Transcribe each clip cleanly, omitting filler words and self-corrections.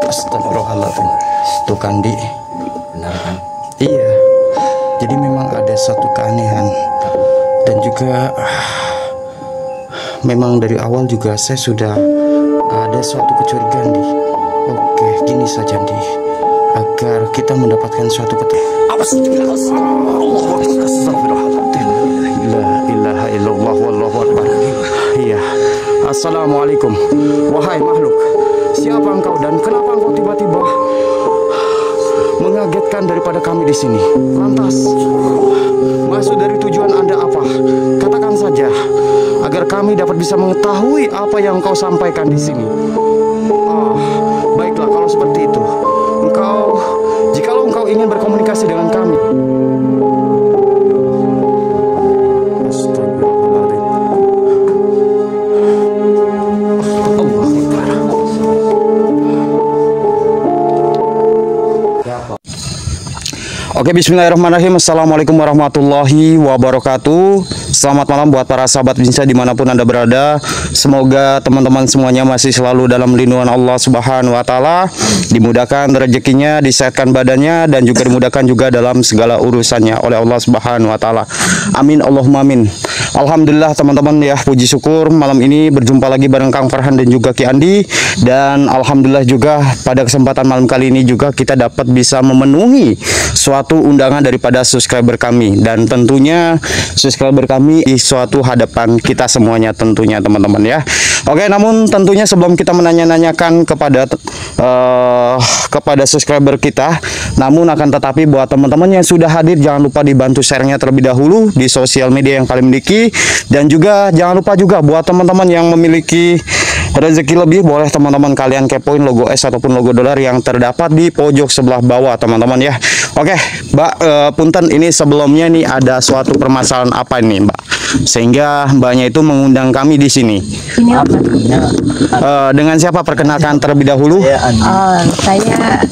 Astagfirullahaladzim. Tuh Kandi. Benar kan? Iya. Jadi memang ada satu keanehan. Dan juga memang dari awal juga saya sudah ada suatu kecurigaan di. Oke, gini saja di. Agar kita mendapatkan suatu Iya. Assalamualaikum. Wahai makhluk, siapa engkau dan kenapa engkau tiba-tiba mengagetkan daripada kami di sini? Lantas, maksud dari tujuan Anda apa? Katakan saja agar kami dapat bisa mengetahui apa yang engkau sampaikan di sini. Baiklah kalau seperti itu. Jikalau engkau ingin berkomunikasi dengan kami. Oke, bismillahirrahmanirrahim. Assalamualaikum warahmatullahi wabarakatuh. Selamat malam buat para sahabat Binsa dimanapun Anda berada. Semoga teman-teman semuanya masih selalu dalam lindungan Allah Subhanahu wa Ta'ala, dimudahkan rezekinya, disehatkan badannya, dan juga dimudahkan juga dalam segala urusannya oleh Allah Subhanahu wa Ta'ala. Amin Allahumma amin. Alhamdulillah teman-teman ya, puji syukur malam ini berjumpa lagi bareng Kang Farhan dan juga Ki Andi. Dan alhamdulillah juga pada kesempatan malam kali ini juga kita dapat bisa memenuhi suatu undangan daripada subscriber kami, dan tentunya subscriber kami di suatu hadapan kita semuanya tentunya teman-teman ya. Oke, namun tentunya sebelum kita menanya-nanyakan kepada subscriber kita, namun akan tetapi buat teman-teman yang sudah hadir jangan lupa dibantu share-nya terlebih dahulu di sosial media yang kalian miliki, dan juga jangan lupa juga buat teman-teman yang memiliki rezeki lebih, boleh teman-teman kalian kepoin logo S ataupun logo dolar yang terdapat di pojok sebelah bawah teman-teman ya. Oke Mbak, punten ini sebelumnya nih ada suatu permasalahan apa nih Mbak, sehingga Mbaknya itu mengundang kami di sini. Ini apa? Dengan siapa, perkenalkan terlebih dahulu? Saya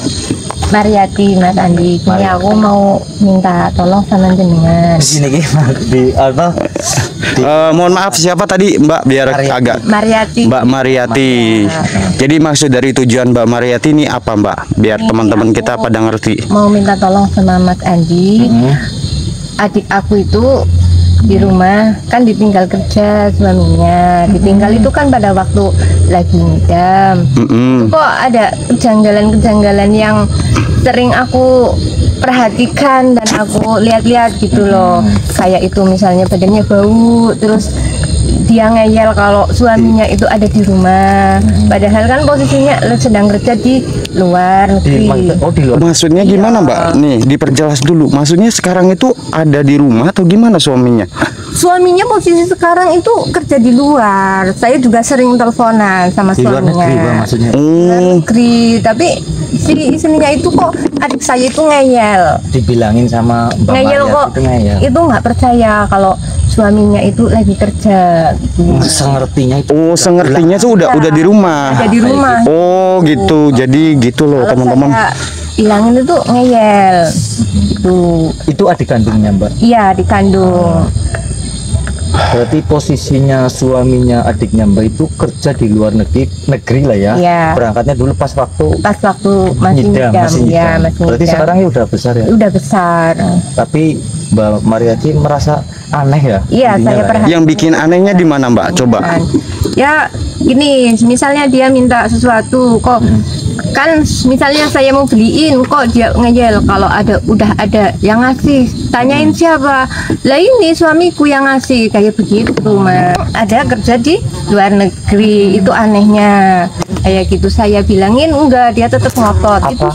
Mariati, Mas Andi. Ini aku mau minta tolong sama jenengan. Di sini gimana? Di apa? Mohon maaf, siapa tadi Mbak, biar agak Mariati. Mbak Mariati. Jadi maksud dari tujuan Mbak Mariati ini apa Mbak, biar teman-teman kita pada ngerti. Mau minta tolong sama Mas Andi. Adik aku itu di rumah kan ditinggal kerja suaminya. Ditinggal itu kan pada waktu lagi ngidam. Kok ada kejanggalan-kejanggalan yang sering aku perhatikan dan aku lihat-lihat gitu loh. Kayak itu misalnya badannya bau, terus dia ngeyel kalau suaminya itu ada di rumah, padahal kan posisinya sedang kerja di luar negeri. Di luar. Maksudnya gimana Mbak? Nih diperjelas dulu. Maksudnya sekarang itu ada di rumah atau gimana suaminya? Suaminya posisi sekarang itu kerja di luar. Saya juga sering teleponan sama Di luar suaminya. negeri, Bang, maksudnya. Luar negeri, tapi si istrinya itu kok adik saya itu ngeyel. Dibilangin sama Mbak Ngeyel Maria kok itu ngeyel. itu nggak percaya kalau suaminya itu lagi kerja. Sengertinya itu. Oh, sengertinya tuh udah di rumah. Ada di rumah. Oh gitu. Jadi gitu loh Kalau teman-teman. saya bilangin itu ngeyel. Itu adik kandungnya Mbak. Iya, dikandung. Berarti posisinya suaminya adiknya Mbak itu kerja di luar negeri lah ya. Iya. Berangkatnya dulu pas waktu Masih ngidam, ngidam. masih Ya, ngidam. masih Berarti ngidam. sekarang ya udah besar ya. Udah besar. Tapi Mbak Mariati merasa aneh ya. Iya, intinya saya lah ya. perhatikan. Yang bikin anehnya di mana Mbak? Coba. Ya gini, misalnya dia minta sesuatu kok kan misalnya saya mau beliin kok dia ngeyel kalau udah ada yang ngasih, tanyain siapa, lah ini suamiku yang ngasih, kayak begitu Mas. Ada kerja di luar negeri, itu anehnya kayak gitu. Saya bilangin enggak, dia tetap ngotot, itu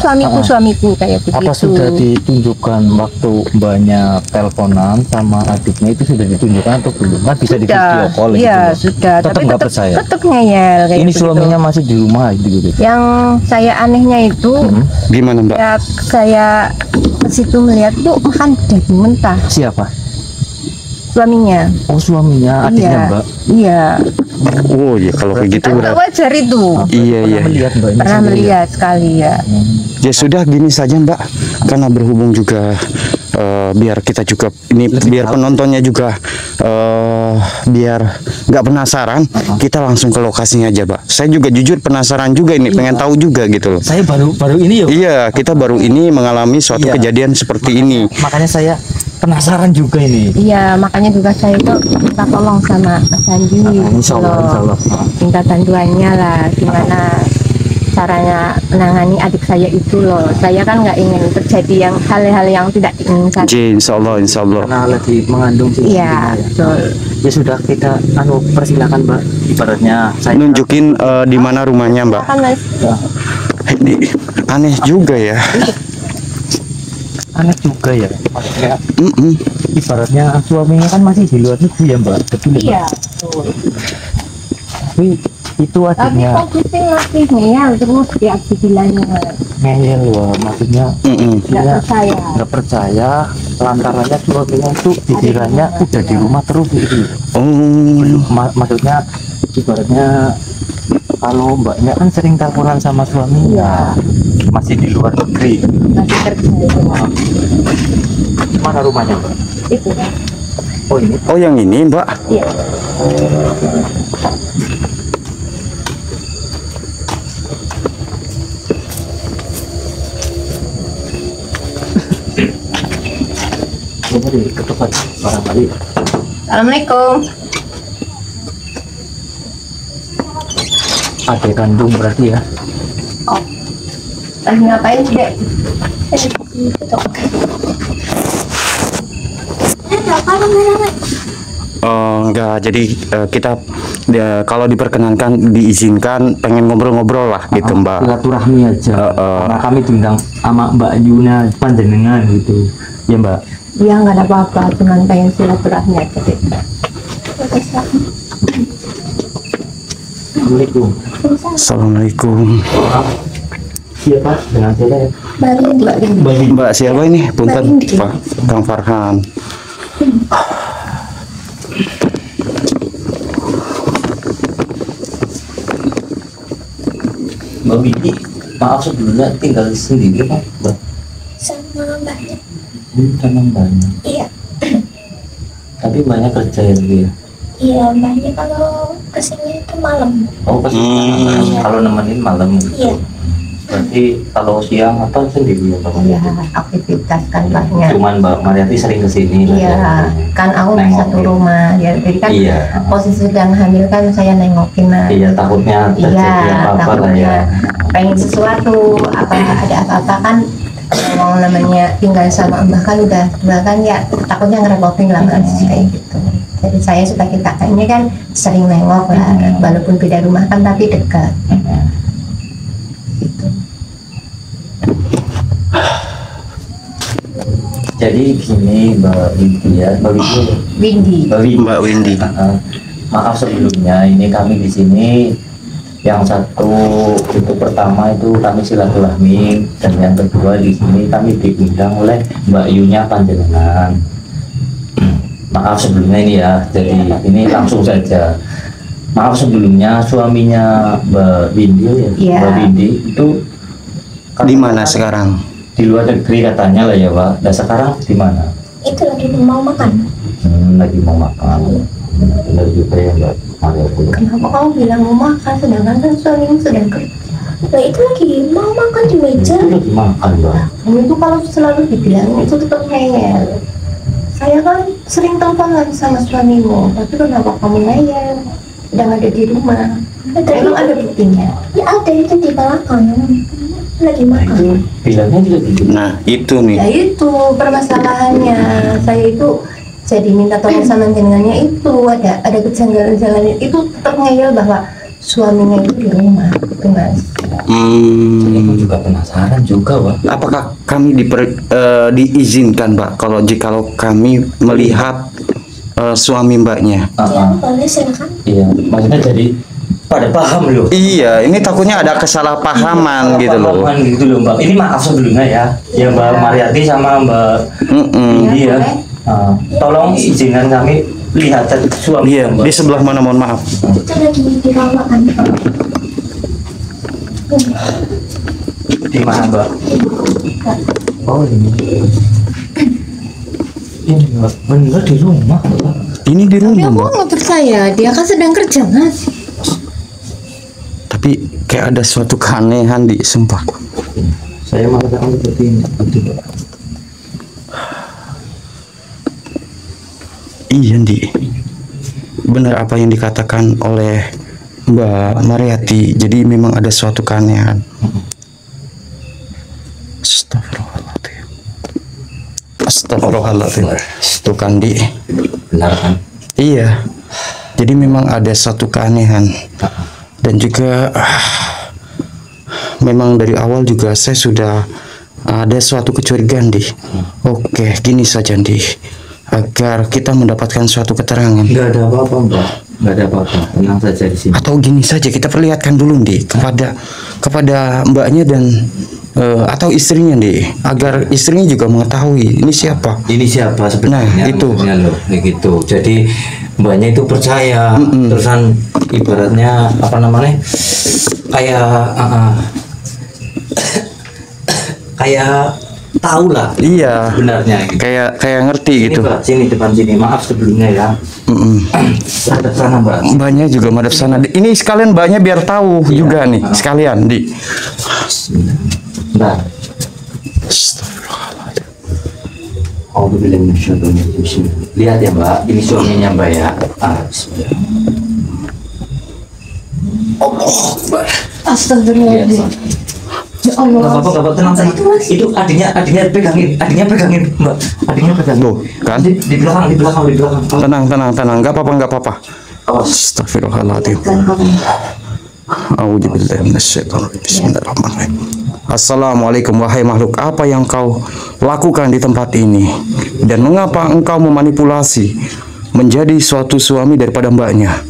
suamiku kayak begitu. Apa sudah ditunjukkan waktu banyak teleponan sama adiknya, itu sudah ditunjukkan atau belum? Kan bisa di video call iya, gitu. sudah, Tetap tapi nggak tetap percaya. tetap ngeyel kayak Ini begitu. suaminya masih di rumah gitu. Yang saya anehnya itu Gimana Mbak? ya, saya ke situ melihat tuh makan daging mentah Siapa? suaminya. Oh, suaminya, adiknya Iya, Mbak. iya. Oh iya, kalau kayak gitu Kan nggak berarti. wajar itu. Iya iya. Pernah melihat Mbak ini Pernah sendiri? melihat sekali ya. Ya sudah gini saja Mbak, karena berhubung juga biar kita juga ini biar penontonnya juga biar nggak penasaran, kita langsung ke lokasinya aja, Pak. Saya juga jujur penasaran juga ini, pengen tahu juga gitu loh. Saya baru ini ya. Iya, kita baru ini mengalami suatu kejadian seperti ini. Makanya saya penasaran juga ini. Iya, makanya juga saya itu minta tolong sama Mas Andi. Insya Allah. Minta bantuannya lah, gimana caranya menangani adik saya itu loh. Saya kan nggak ingin terjadi hal-hal yang tidak diinginkan. Insya Allah. Karena lagi mengandung sih. Iya, betul. Ya sudah, kita persilakan, Mbak. Ibaratnya saya Nunjukin di mana rumahnya, Mbak. Kan Mas, Ini aneh juga ya. aneh juga ya. Maksudnya Mm-mm. ibaratnya suaminya kan masih di luar negeri ya, Mbak. Betul ya, Mbak? iya, betul. Tapi itu Tapi adiknya posisi masih ngeyel terus ya bilangnya ngeyel loh, maksudnya Mm-mm. nggak percaya. nggak percaya lantarannya suaminya itu dikiranya udah di rumah terus gitu. Oh, Maksudnya ibaratnya kalau mbaknya kan sering teleponan sama suaminya, masih di luar negeri. Masih kerja itu. Mana rumahnya, Mbak? Itu kan. Oh ini. oh yang ini, Mbak. Iya. Coba deh ketupat barangkali. Assalamualaikum. Adik kandung berarti ya. Oh, lagi ngapain sih, Dek? Enggak, jadi kita kalau diperkenankan diizinkan pengen ngobrol-ngobrol lah gitu, Mbak. Silaturahmi aja. Karena kami diundang sama Mbak Yuna panjenengan gitu. Ya, Mbak. Iya, nggak ada apa-apa, cuman pengen silaturahmi aja, Dek. Assalamualaikum. Assalamualaikum. Siapa dengan siapa ya? Mbak siapa ini? Punten, Pak. Kang Farhan. Mbak Widi, maaf sebelumnya tinggal sendiri Pak, Mbak. Sama mbaknya. Sama mbaknya. Iya, Tapi mbaknya kerja ya, Bu, ya? iya mbaknya kalau kesini itu malam. Oh, pasti kalau nemenin malam. Iya, Berarti kalau siang apa sendiri ya, Pak? Iya, aktivitas kan banyak. Cuman Mbak Mariati sering kesini. Iya, kan aku di satu Nengokin. rumah ya, jadi kan Iya. posisi sedang hamil kan saya nengokin lah. Iya, takutnya terjadi Iya, apa-apa lah ya. takutnya pengen sesuatu, apa ada apa-apa kan mau namanya tinggal sama mbah kan udah tua kan ya, takutnya ngerepotin lah Mas, kayak gitu. Jadi saya sebagai kakaknya kan sering nengok lah, walaupun beda rumah kan tapi dekat. Gitu. Jadi gini Mbak Widi ya, Mbak Widi. Windy. Mbak Windy. Maaf sebelumnya, ini kami di sini yang satu itu pertama itu kami silaturahmi, dan yang kedua di sini kami diundang oleh Mbak Yunya panjenengan. Maaf sebelumnya ini ya, jadi ini langsung saja. Maaf sebelumnya, suaminya Mbak Windy ya, Iya. Mbak Windy itu Di mana sekarang? di luar negeri katanya lah ya Pak. Dan sekarang di mana? itu lagi mau makan. Lagi mau makan. Benar juga ya Mbak Maria. Kenapa kamu bilang mau makan sedangkan kan suamimu sedang kerja? Nah itu lagi mau makan di meja. Itu lagi makan Mbak. Kamu itu kalau selalu dibilang itu tetap ngeyel. Saya kan sering teleponan sama suamimu, tapi kenapa kamu ngeyel? Sedang ada di rumah. Emang ada buktinya? Ya ada itu di belakang. Lagi Nah makan. itu bilangnya juga gitu. Nah, itu nih. Ya itu permasalahannya. Saya itu jadi minta tolong sama jenengannya itu ada kejanggalan-kejanggalan itu tetap ngeyel bahwa suaminya itu di rumah, itu Mas. Jadi aku juga penasaran juga Pak. Apakah kami diizinkan, Pak, jikalau kami melihat suami mbaknya? Ya boleh silakan. Iya, maksudnya jadi pada paham loh. Iya, ini takutnya ada kesalahpahaman gitu loh. Pemahaman gitu loh Mbak. Ini maaf sebelumnya ya, ya Mbak Mariati sama Mbak Mm-mm. Windy ya. boleh. Tolong izinkan kami lihat suami Iya, Mbak. di sebelah mana, mohon maaf. Itu lagi di ruang makan. Di mana Mbak? Oh ini. Ini Mbak, bener di rumah Mbak. Ini di Tapi rumah, aku Mbak. nggak percaya, dia kan sedang kerja mas. Tapi kayak ada suatu keanehan di, sumpah. Saya mengatakan seperti ini. Iya, Di. Benar apa yang dikatakan oleh Mbak Mariati. Jadi memang ada suatu keanehan. Astagfirullahaladzim. Astagfirullahaladzim. Itu kan, Di. Benar kan? Iya. Jadi memang ada suatu keanehan. Dan juga memang dari awal juga saya sudah ada suatu kecurigaan, Di. Oke, gini saja, Di. Agar kita mendapatkan suatu keterangan. Nggak ada apa-apa Mbak, nggak ada apa-apa, tenang saja di sini. Atau gini saja, kita perlihatkan dulu, Di, kepada mbaknya dan atau istrinya, Di, agar istrinya juga mengetahui ini siapa. Ini siapa sebenarnya? Nah, itu. Maksudnya loh, kayak gitu. Jadi mbaknya itu percaya, terusan ibaratnya apa namanya? Kayak tahu lah Iya. sebenarnya. Gitu. Kayak ngerti Ini gitu. Mbak, sini depan sini. Maaf sebelumnya ya. Hadap sana Mbak. Mbaknya juga madep sana. Ini sekalian mbaknya biar tahu juga nih, sekalian, Di. Mbak. Lihat ya Mbak, ini suaminya Mbak ya. Bismillah. Mbak. Astagfirullahaladzim. Ya Allah. Nggak apa-apa, tenang tenang. Itu adiknya pegangin Mbak. Adiknya pegangin. Loh, kan? Di belakang. Tenang. Nggak apa-apa. Astagfirullahaladzim. A'udzubillahi minasyaitonir rajim. Bismillahirrahmanirrahim. Assalamualaikum wahai makhluk, apa yang kau lakukan di tempat ini dan mengapa engkau memanipulasi menjadi suatu suami daripada mbaknya?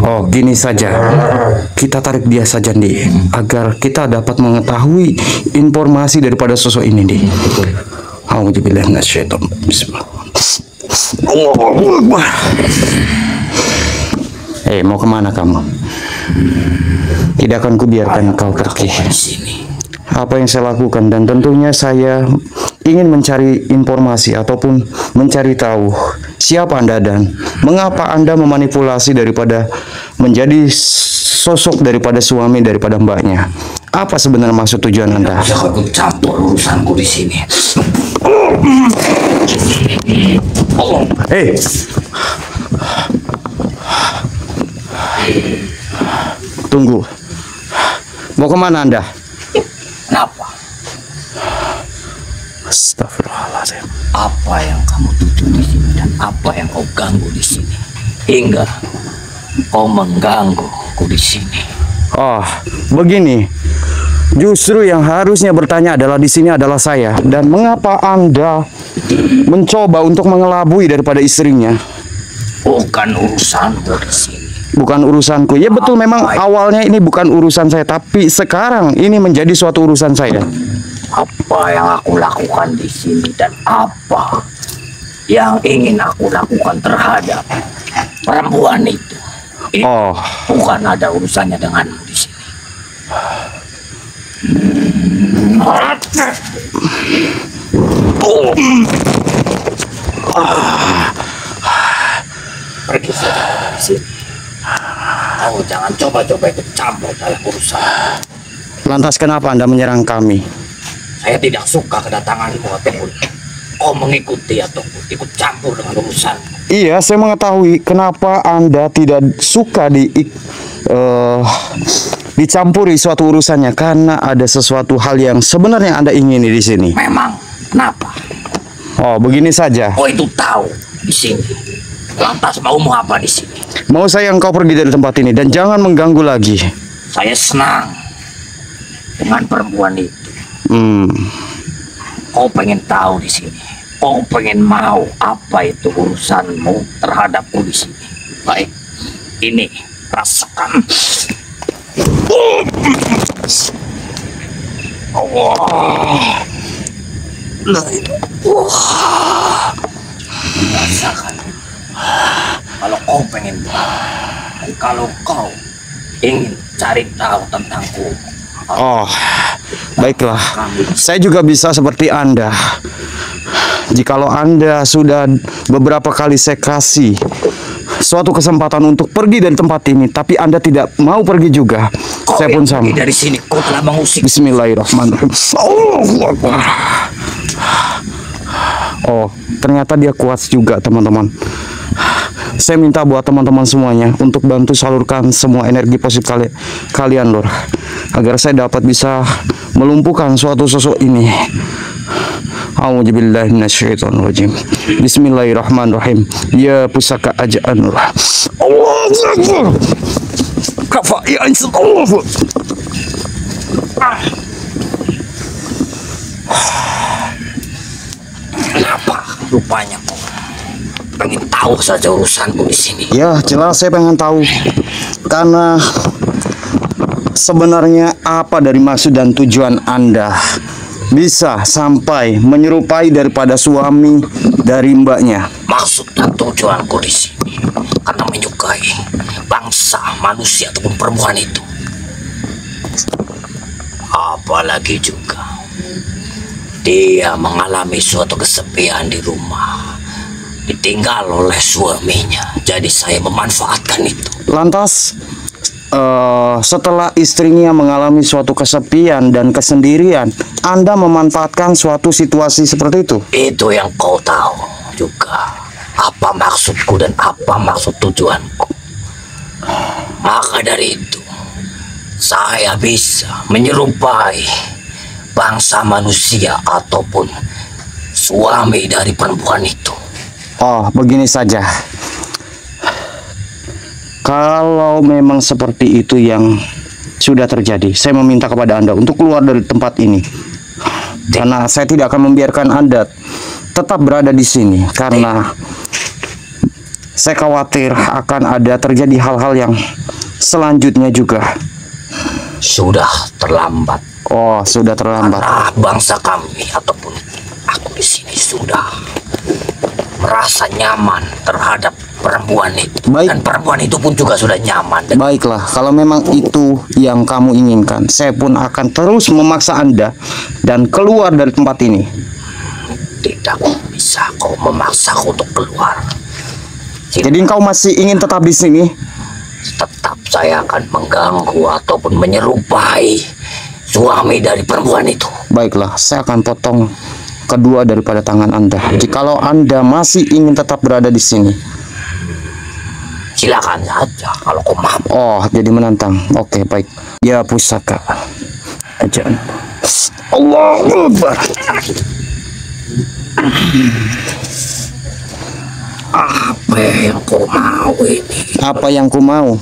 Oh, gini saja, kita tarik dia saja, Di, agar kita dapat mengetahui informasi daripada sosok ini, Di. A'udzubillahi minasyaitonir rajim. Bismillahirrahmanirrahim. Allahu Akbar. Mau kemana kamu? Tidak akan kubiarkan kau pergi. Apa yang saya lakukan, dan tentunya saya ingin mencari informasi ataupun mencari tahu siapa Anda dan mengapa Anda memanipulasi daripada menjadi sosok daripada suami daripada mbaknya. Apa sebenarnya maksud tujuan Anda? Jangan ikut campur urusanku di sini. Tunggu. Mau kemana Anda? Kenapa? Astagfirullahaladzim. Apa yang kamu tuju di sini dan apa yang kau ganggu di sini hingga kau menggangguku di sini? Oh, begini. Justru yang harusnya bertanya adalah di sini adalah saya. Dan mengapa Anda mencoba untuk mengelabui daripada istrinya? Bukan urusanmu di sini. Bukan urusanku. Ya betul, memang awalnya ini bukan urusan saya, tapi sekarang ini menjadi suatu urusan saya. Apa yang aku lakukan di sini dan apa yang ingin aku lakukan terhadap perempuan itu? Oh, Bukan ada urusannya denganmu di sini. Pergi saja dari sini. Kamu jangan coba-coba ikut campur dalam urusan. lantas kenapa Anda menyerang kami? Saya tidak suka kedatanganmu ataupun kau mengikuti atau ikut campur dengan urusan. Iya, saya mengetahui kenapa Anda tidak suka dicampuri suatu urusannya, karena ada sesuatu hal yang sebenarnya Anda ingini di sini. Memang kenapa? Oh, begini saja. Kau itu tahu di sini. Lantas maumu apa di sini? Mau saya engkau pergi dari tempat ini dan jangan mengganggu lagi. Saya senang dengan perempuan itu. Kau pengen tahu di sini. Kau pengen mau apa itu urusanmu terhadapku di sini. Baik, ini rasakan. Allah. Rasakan. Kalau kau pengen tahu dan kalau kau ingin cari tahu tentangku. Oh, baiklah. Saya juga bisa seperti Anda. Jikalau Anda sudah beberapa kali saya kasih suatu kesempatan untuk pergi dari tempat ini, tapi Anda tidak mau pergi juga, saya pun sama. Dari sini kau telah mengusik. Bismillahirrahmanirrahim. Allahu Akbar. Oh, ternyata dia kuat juga, teman-teman. Saya minta buat teman-teman semuanya untuk bantu salurkan semua energi positif kalian, Lur, agar saya dapat bisa melumpuhkan suatu sosok ini. A'udzubillahi minasyaitonirrajim. Bismillahirrahmanirrahim. Ya pusaka ajaan Nur. Allahu Akbar. Kafa ya insyaallah. Kenapa rupanya kok pengen tahu saja urusanku di sini? Ya, jelas saya pengen tahu. Karena sebenarnya apa dari maksud dan tujuan Anda bisa sampai menyerupai daripada suami dari mbaknya? Maksud dan tujuanku di sini karena menyukai bangsa manusia ataupun perempuan itu. Apalagi juga dia mengalami suatu kesepian di rumah, ditinggal oleh suaminya. Jadi saya memanfaatkan itu. Lantas setelah istrinya mengalami suatu kesepian dan kesendirian, Anda memanfaatkan suatu situasi seperti itu? Itu yang kau tahu juga apa maksudku dan apa maksud tujuanku. Maka dari itu saya bisa menyerupai bangsa manusia ataupun suami dari perempuan itu. Oh, begini saja. Kalau memang seperti itu yang sudah terjadi, saya meminta kepada Anda untuk keluar dari tempat ini. Karena saya tidak akan membiarkan Anda tetap berada di sini. Karena saya khawatir akan ada terjadi hal-hal yang selanjutnya juga. Sudah terlambat. Oh, sudah terlambat. Karena bangsa kami ataupun aku di sini sudah merasa nyaman terhadap perempuan itu. Baik. Dan perempuan itu pun juga sudah nyaman. Baiklah, kalau memang itu yang kamu inginkan, saya pun akan terus memaksa Anda dan keluar dari tempat ini. Tidak bisa kau memaksaku untuk keluar. Jadi engkau masih ingin tetap di sini? Tetap saya akan mengganggu ataupun menyerupai suami dari perempuan itu. Baiklah, saya akan potong kedua daripada tangan Anda. Jikalau Anda masih ingin tetap berada di sini, silakan saja kalau kau mampu. oh, jadi menantang. Oke, baik. Ya pusaka ajaan. Allahu Akbar. Apa yang kau mau ini? Apa yang ku mau?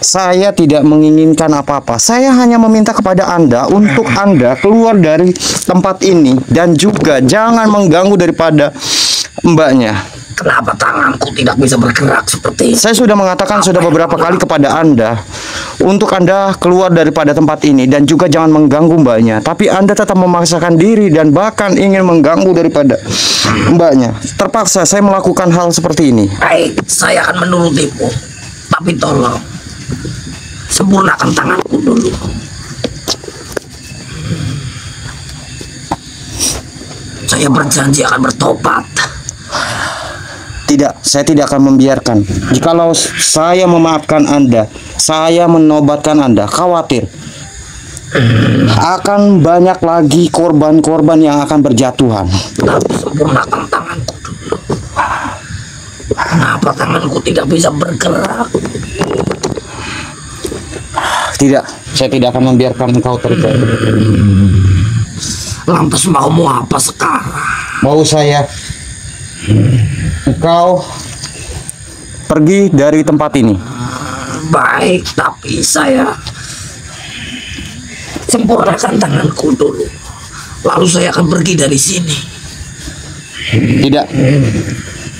Saya tidak menginginkan apa-apa. Saya hanya meminta kepada Anda untuk Anda keluar dari tempat ini dan juga jangan mengganggu daripada mbaknya. Kenapa tanganku tidak bisa bergerak seperti ini? Saya sudah mengatakan sudah beberapa kali kepada Anda untuk Anda keluar daripada tempat ini dan juga jangan mengganggu mbaknya. Tapi Anda tetap memaksakan diri dan bahkan ingin mengganggu daripada mbaknya. Terpaksa saya melakukan hal seperti ini. Baik, saya akan menurutimu. Tapi tolong sempurnakan tanganku dulu. Saya berjanji akan bertobat. Tidak, saya tidak akan membiarkan. Jikalau saya memaafkan Anda, saya menobatkan Anda, khawatir akan banyak lagi korban-korban yang akan berjatuhan. Tapi sempurnakan tanganku dulu. Kenapa tanganku tidak bisa bergerak? Tidak, saya tidak akan membiarkan engkau terjadi. Lantas mau apa sekarang? Mau saya engkau pergi dari tempat ini. Baik, tapi saya sempurnakan tanganku dulu. Lalu saya akan pergi dari sini. Tidak,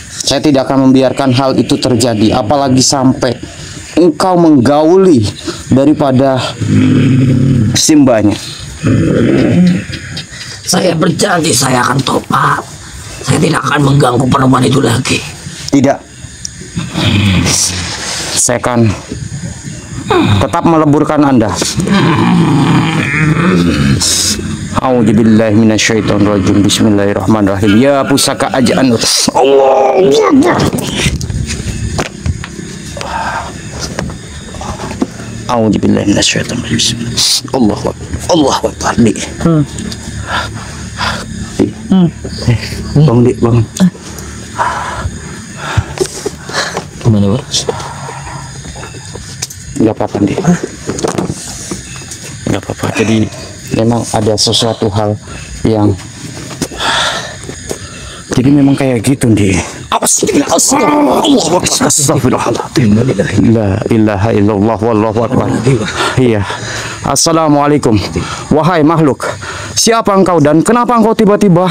saya tidak akan membiarkan hal itu terjadi. Apalagi sampai engkau menggauli daripada simbanya. Saya berjanji saya akan tobat. Saya tidak akan mengganggu perempuan itu lagi. Tidak, saya akan tetap meleburkan Anda. A'udzubillahi minasyaitonirrajim. Bismillahirrahmanirrahim. Ya pusaka ajaan. Allahu Akbar. A'udzubillahi minasyaitonirrajim. Allahu Akbar. Allahu Akbar. Dik. Bang, Dik, bang. Gimana, Bang? Enggak apa-apa, Dik. Enggak apa-apa. Jadi memang ada sesuatu hal yang jadi memang kayak gitu, Dik. Astagfirullahaladzim. La ilaha illallah wallahu akbar. Iya. Assalamualaikum. Wahai makhluk, siapa engkau dan kenapa engkau tiba-tiba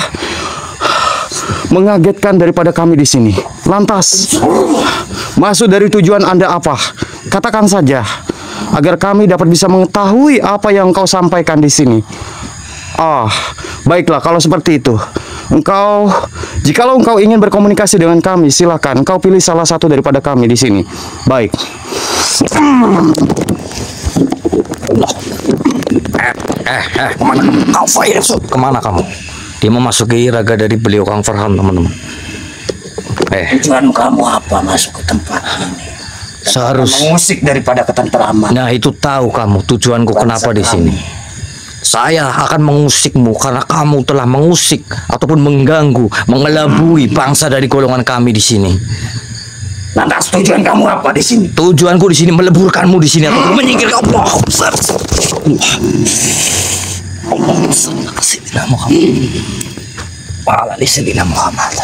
mengagetkan daripada kami di sini? Lantas, maksud dari tujuan Anda apa? Katakan saja agar kami dapat bisa mengetahui apa yang engkau sampaikan di sini. Baiklah kalau seperti itu. Jikalau engkau ingin berkomunikasi dengan kami, silakan. Engkau pilih salah satu daripada kami di sini. Baik. Kemana kamu? Kemana kamu? Dia memasuki raga dari beliau Kang Farhan, teman-teman. Tujuan kamu apa masuk ke tempat ini? Mengusik daripada ketenteraman. Nah, itu tahu kamu tujuanku kenapa di sini. Saya akan mengusikmu karena kamu telah mengusik ataupun mengganggu, mengelabui bangsa dari golongan kami di sini. Lantas tujuan kamu apa di sini? Tujuanku di sini meleburkanmu di sini ataupun menyingkirkan Allah. Muhammad.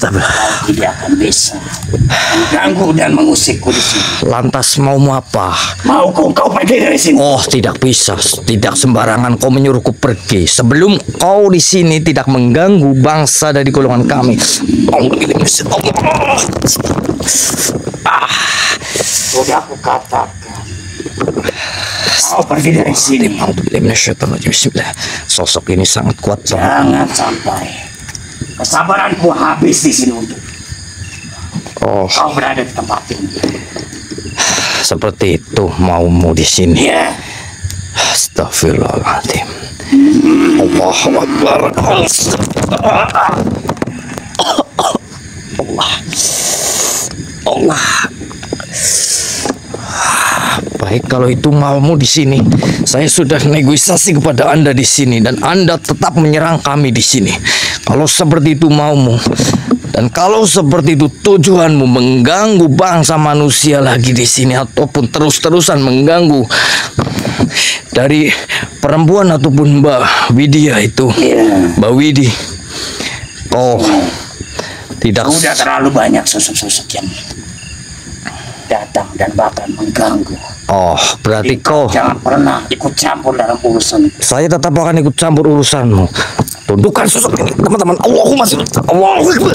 Tidak akan bisa mengganggu dan mengusikku di sini. Lantas maumu apa? Mau kau pergi dari sini? Oh, tidak bisa. Tidak sembarangan kau menyuruhku pergi sebelum kau di sini tidak mengganggu bangsa dari golongan kami. Sudah aku katakan. Kau pergi dari sini. Bismillah. Sosok ini sangat kuat. Jangan sampai kesabaranku habis di sini untuk kau berada di tempat ini. Seperti itu maumu di sini. Ya. Astagfirullahaladzim. Allahu Akbar. Allah. Baik, kalau itu maumu di sini, saya sudah negosiasi kepada Anda di sini dan Anda tetap menyerang kami di sini. Kalau seperti itu maumu dan kalau seperti itu tujuanmu mengganggu bangsa manusia lagi di sini ataupun terus-terusan mengganggu dari perempuan ataupun Mbak Widya itu, Mbak Widi, tidak sudah terlalu banyak sosok-sosok yang datang dan bahkan mengganggu. Berarti kau jangan pernah ikut campur dalam urusan. Saya tetap akan ikut campur urusanmu. Tundukkan sosok ini, teman-teman. Allahumma sholli Allahu Akbar.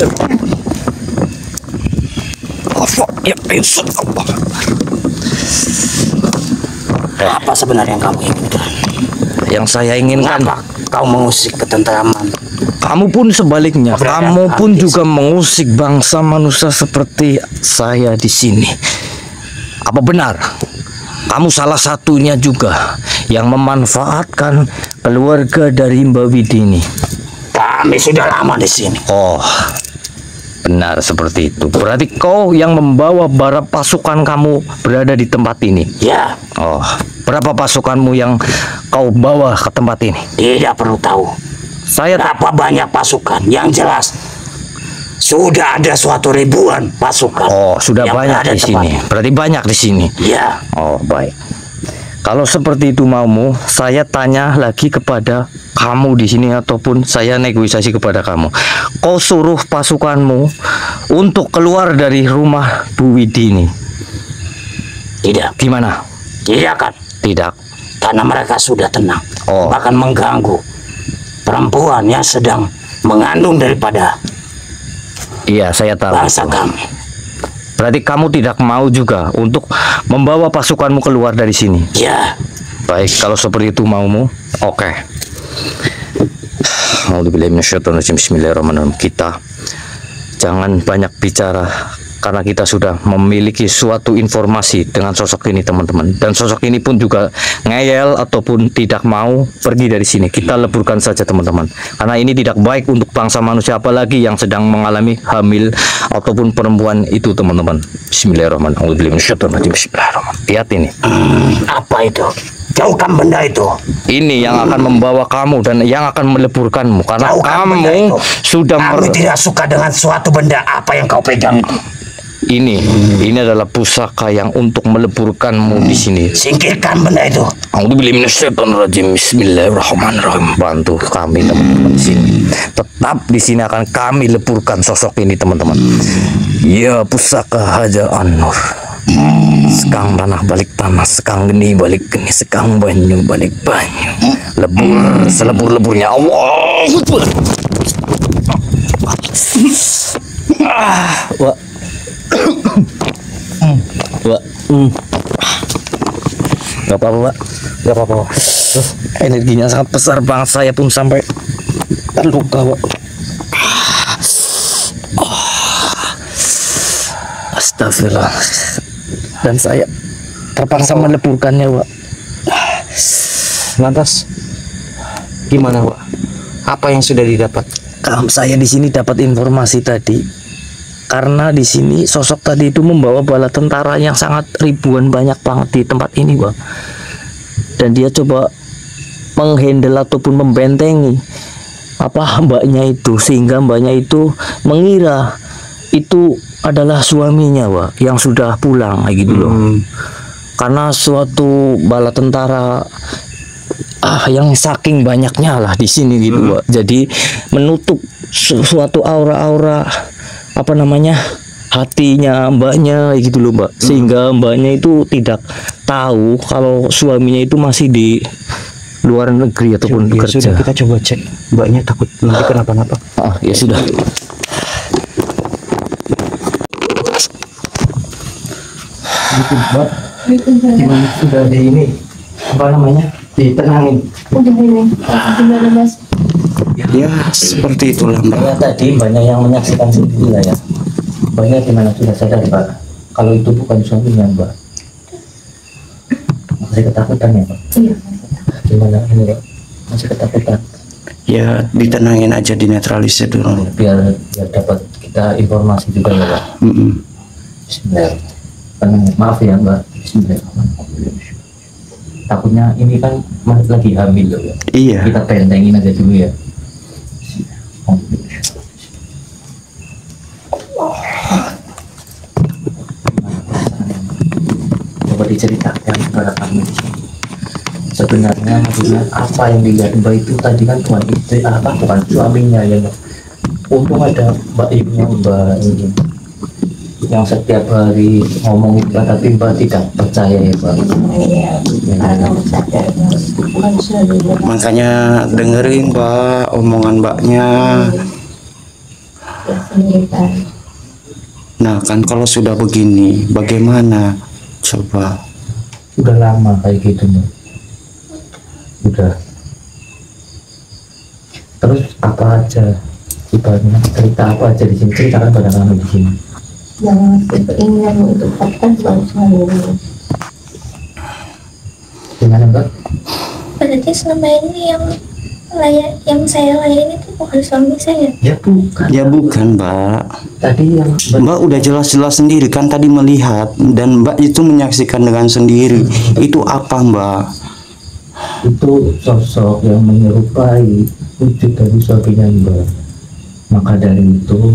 Apa sebenarnya yang kamu inginkan? Yang saya inginkan, kau mengusik ketenteraman. Kamu pun sebaliknya, kamu pun juga mengusik bangsa manusia seperti saya di sini. Apa benar? Kamu salah satunya juga yang memanfaatkan keluarga dari Mbak Widi ini. Kami sudah lama di sini. Benar seperti itu. Berarti kau yang membawa para pasukan kamu berada di tempat ini. Ya. Berapa pasukanmu yang kau bawa ke tempat ini? Tidak perlu tahu. Berapa banyak pasukan? Yang jelas sudah ada suatu ribuan pasukan. Sudah banyak di sini. Berarti banyak di sini. Ya. Baik. Kalau seperti itu maumu, saya tanya lagi kepada kamu di sini ataupun saya negosiasi kepada kamu. Kau suruh pasukanmu untuk keluar dari rumah Bu Widi ini. Tidak. Gimana? Tidak kan? Tidak. Karena mereka sudah tenang. Bahkan mengganggu perempuan yang sedang mengandung daripada saya tahu. Bangsa kami. Berarti kamu tidak mau juga untuk membawa pasukanmu keluar dari sini? Ya. Baik, kalau seperti itu maumu, oke. Bismillahirrahmanirrahim. Kita jangan banyak bicara karena kita sudah memiliki suatu informasi dengan sosok ini teman-teman, dan sosok ini pun juga ngeyel ataupun tidak mau pergi dari sini. Kita leburkan saja teman-teman, karena ini tidak baik untuk bangsa manusia, apalagi yang sedang mengalami hamil ataupun perempuan itu teman-teman. Bismillahirrahmanirrahim. Bismillahirrahmanirrahim. Lihat ini. Apa itu? Jauhkan benda itu. Ini yang akan membawa kamu dan yang akan meleburkanmu, karena Jauhkan benda kamu itu. sudah Kami tidak suka dengan suatu benda. Apa yang kau pegang? ini adalah pusaka yang untuk meleburkanmu di sini. Singkirkan benda itu. A'udzubillahi minasyaitonirrajim. Bismillahirrahmanirrahim. Bantu kami teman-teman di sini. Tetap di sini akan kami leburkan sosok ini teman-teman. Ya pusaka Haja An-Nur. Sekang tanah balik tanah, sekang geni balik geni, sekang banyu balik banyu. Lebur selebur-leburnya Allah. Wah. Wah. Gak apa-apa, Pak. Gak apa-apa, Pak. Energinya sangat besar banget, saya pun sampai terluka, Pak. Astagfirullah. Dan saya terpaksa meleburkannya, Pak. Lantas gimana, Pak? Apa yang sudah didapat? Saya di sini dapat informasi tadi, karena di sini sosok tadi itu membawa bala tentara yang sangat ribuan, banyak banget di tempat ini, Pak. Dan dia coba menghandle ataupun membentengi mbaknya itu, sehingga mbaknya itu mengira itu adalah suaminya, Pak, yang sudah pulang kayak gitu loh. Karena suatu bala tentara yang saking banyaknya lah di sini gitu, Pak. Jadi menutup suatu aura-aura hatinya mbaknya gitu loh, Mbak. Sehingga mbaknya itu tidak tahu kalau suaminya itu masih di luar negeri ataupun Ya bekerja. sudah, kita coba cek. Mbaknya takut nanti kenapa-napa. Ya sudah. Gimana sudah di ini ditenangin? Udah ini. Gimana Mas? Ya seperti itulah, Mbak. Karena tadi banyak yang menyaksikan sendiri lah ya. Banyak gimana sudah sadar, Pak, kalau itu bukan suaminya, Mbak. Masih ketakutan ya, Pak? Iya. Gimana ini, Pak? Masih ketakutan? Ya ditenangin aja, dinetralisir dulu. Biar dapat kita informasi juga ya, Pak. Bismillah. Maaf ya, Mbak. Bismillah. Takutnya ini kan lagi hamil loh ya. Iya. Kita pentengin aja dulu ya. Coba diceritakan kepada kami di sini. Sebenarnya maksudnya apa yang dilihat Mbak itu tadi kan bukan istri, bukan suaminya ya, Mbak. Untung ada Mbak Ibunya, Mbak ini yang setiap hari ngomong Mbak, tapi Mbak tidak percaya ya, Mbak. Makanya dengerin, Pak, omongan Mbaknya. Nah kan kalau sudah begini, bagaimana? Coba. Udah lama kayak gitu, Mbak. Udah. Terus apa aja? Ibaratnya cerita apa aja di sini? Ceritakan pada kami di sini. Jangan keinginan untuk katakan selalu selalu. Gimana, Mbak? Berarti selama ini yang saya layani itu bukan suami saya. Ya bukan. Ya bukan, Mbak. Tadi yang Mbak udah jelas-jelas sendiri kan tadi melihat, dan Mbak itu menyaksikan dengan sendiri. Itu apa, Mbak? itu sosok yang menyerupai wujud dari suaminya, Mbak. Maka dari itu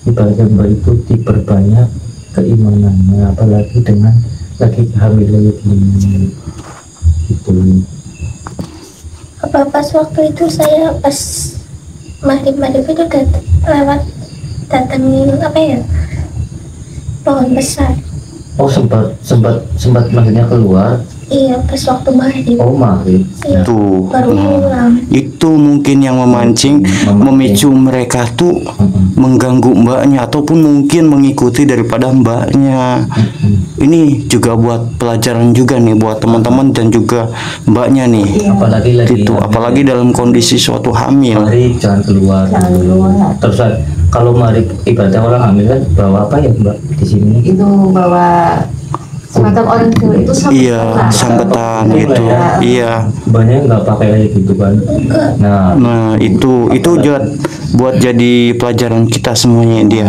ibaratnya Mbak itu diperbanyak keimanannya, apalagi dengan lagi hamil kayak gini gitu. Apa pas waktu itu saya pas maghrib itu lewat datengin pohon besar. Oh sempat maksudnya keluar. Iya, pas waktu maghrib. Oh maghrib. Iya, Tuh. baru pulang. Itu mungkin yang memancing, memicu mereka tuh mengganggu Mbaknya, ataupun mungkin mengikuti daripada Mbaknya. Ini juga buat pelajaran juga nih buat teman-teman dan juga Mbaknya nih. Apalagi lagi Itu hamil, apalagi ya. dalam kondisi suatu hamil. Maghrib jangan keluar. Jangan keluar. Terus kalau mari ibadah orang hamil kan bawa apa ya Mbak di sini? Itu bawa semacam orang tua itu Iya, sambetan gitu. Iya. Banyak nggak pakai kayak gitu kan? Nah, Nah, itu buat jadi pelajaran kita semuanya dia.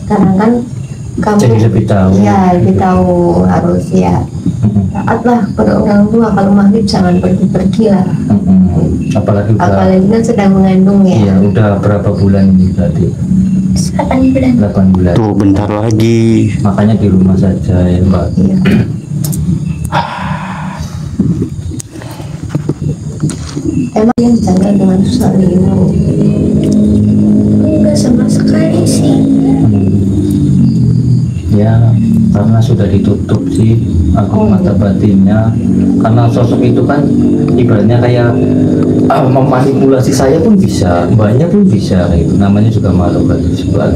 Karena kan kamu jadi lebih tahu. ya lebih tahu harus ya taatlah pada orang tua. Kalau maghrib jangan pergi-pergi lah. Apalagi udah, Apalagi kan sedang mengandung ya. iya udah berapa bulan ini berarti? 8 bulan. 8 bulan. Tuh bentar lagi. Makanya di rumah saja ya Mbak. Iya. Emang yang dijaga dengan suamimu? Enggak sama sekali sih. Ya karena sudah ditutup sih aku mata batinnya, karena sosok itu kan ibaratnya kayak memanipulasi saya pun bisa, mbaknya pun bisa kayak gitu. Namanya juga makhluk batin sebuah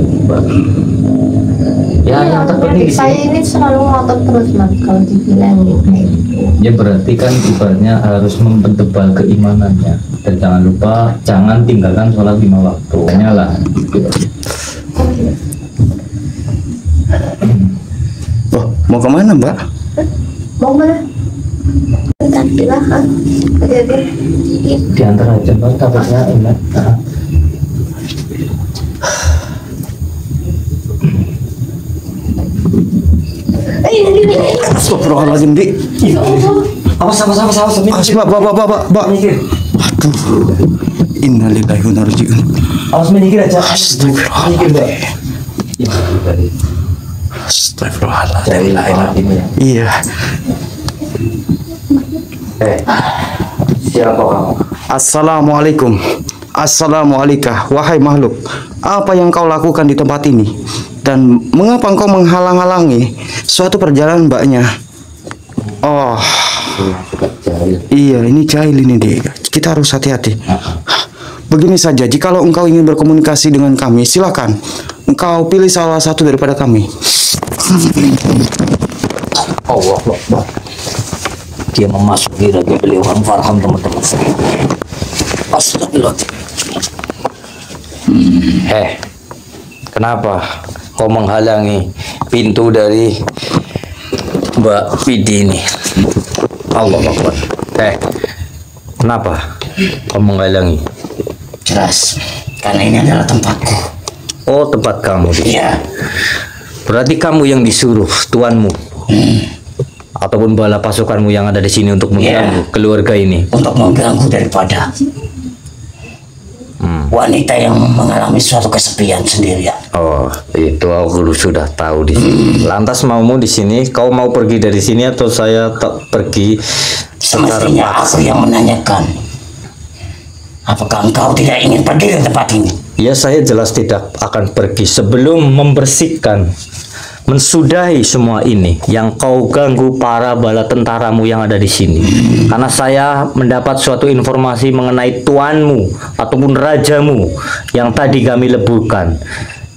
ya yang terpenting di Saya sini ini selalu ngotot terus mas kalau dibilangin kayak gitu. ya berarti kan ibaratnya harus mempertebal keimanannya, dan jangan lupa jangan tinggalkan sholat 5 waktu lah. Oh, mau kemana Mbak? Mau mana? Bentar di belakang. Jadi Diantar aja Mbak, takutnya ingat. Astagfirullahaladzim, Dik. Awas Mbak. Aduh. Innalillahi wa inna ilaihi raji'un. awas minggir aja. Astagfirullahaladzim. Astagfirullahaladzim. Iya. Siapa kamu? Assalamualaikum. Assalamualaikum, wahai makhluk. Apa yang kau lakukan di tempat ini? Dan mengapa engkau menghalang-halangi suatu perjalanan mbaknya? Oh, iya, ini jahil ini, Dek. Kita harus hati-hati. Begini saja, jikalau engkau ingin berkomunikasi dengan kami, silakan. Engkau pilih salah satu daripada kami. Allah Akbar. Dia memasuki lagi beliau orang farham teman-teman. Astagfirullah. Kenapa kau menghalangi pintu dari Mbak Vidi ini? Allah Akbar. Kenapa kau menghalangi? Jelas, karena ini adalah tempatku. Oh, tempat kamu. Iya. Berarti kamu yang disuruh tuanmu ataupun bala pasukanmu yang ada di sini untuk mengganggu keluarga ini. Untuk mengganggu daripada wanita yang mengalami suatu kesepian sendirian. Oh, itu aku sudah tahu di sini. Lantas maumu di sini? Kau mau pergi dari sini atau saya pergi? Semestinya aku yang menanyakan. Apakah engkau tidak ingin pergi dari tempat ini? Ya, saya jelas tidak akan pergi sebelum membersihkan, mensudahi semua ini yang kau ganggu para bala tentaramu yang ada di sini. Karena saya mendapat suatu informasi mengenai tuanmu ataupun rajamu yang tadi kami leburkan.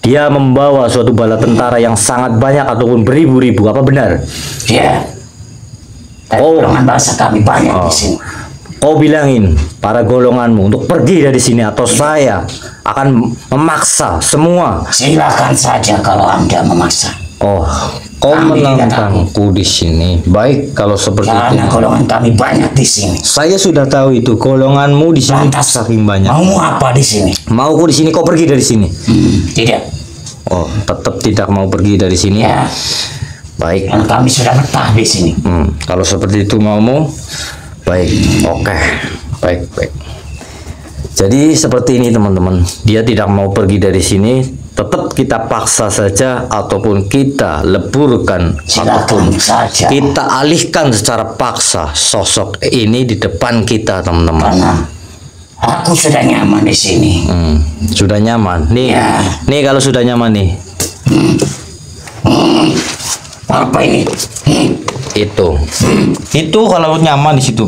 Dia membawa suatu bala tentara yang sangat banyak ataupun beribu-ribu. Apa benar? Ya. Oh. Golongan bahasa kami banyak di sini. Kau bilangin para golonganmu untuk pergi dari sini atau saya akan memaksa semua. Silakan saja kalau Anda memaksa. Oh, kau Kami menantangku di sini. Baik, kalau seperti itu. Karena golongan kami banyak di sini. Saya sudah tahu itu golonganmu di sini Lantas, saking banyak. mau apa di sini? Mau kau di sini, kau pergi dari sini. Tidak. Oh, tetap tidak mau pergi dari sini. Ya. Baik. Dan kami sudah betah di sini. Kalau seperti itu maumu, baik. Oke. Baik. Jadi seperti ini teman-teman. Dia tidak mau pergi dari sini. Tetap kita paksa saja ataupun kita leburkan ataupun Silakan saja. kita alihkan secara paksa sosok ini di depan kita teman-teman. Karena aku sudah nyaman di sini. Sudah nyaman nih. Ya. Nih kalau sudah nyaman nih. Apa ini? Itu kalau nyaman di situ.